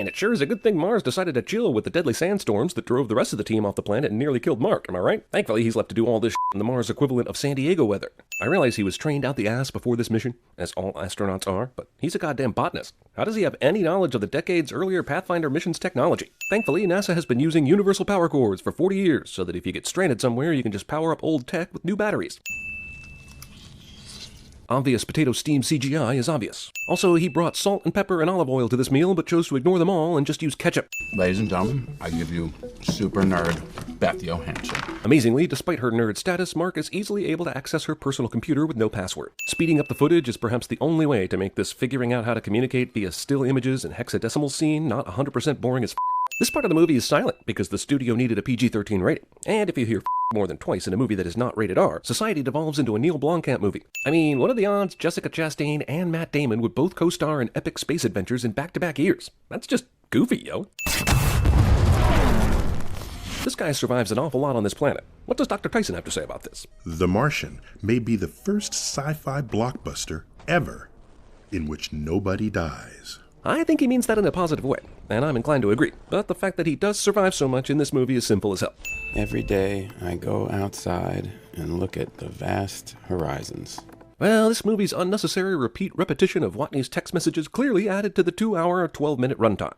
And it sure is a good thing Mars decided to chill with the deadly sandstorms that drove the rest of the team off the planet and nearly killed Mark, am I right? Thankfully, he's left to do all this in the Mars equivalent of San Diego weather. I realize he was trained out the ass before this mission, as all astronauts are, but he's a goddamn botanist. How does he have any knowledge of the decades earlier Pathfinder mission's technology? Thankfully, NASA has been using universal power cords for 40 years, so that if you get stranded somewhere, you can just power up old tech with new batteries. Obvious potato steam CGI is obvious. Also, he brought salt and pepper and olive oil to this meal, but chose to ignore them all and just use ketchup. Ladies and gentlemen, I give you super nerd Beth Johansson. Amazingly, despite her nerd status, Mark is easily able to access her personal computer with no password. Speeding up the footage is perhaps the only way to make this figuring out how to communicate via still images and hexadecimal scene not 100% boring as f***. This part of the movie is silent because the studio needed a PG-13 rating. And if you hear more than twice in a movie that is not rated R, society devolves into a Neil Blomkamp movie. I mean, what are the odds Jessica Chastain and Matt Damon would both co-star in epic space adventures in back-to-back years? That's just goofy, yo. This guy survives an awful lot on this planet. What does Dr. Tyson have to say about this? The Martian may be the first sci-fi blockbuster ever in which nobody dies. I think he means that in a positive way, and I'm inclined to agree. But the fact that he does survive so much in this movie is simple as hell. Every day I go outside and look at the vast horizons. Well, this movie's unnecessary repetition of Watney's text messages clearly added to the 2-hour, 12-minute runtime.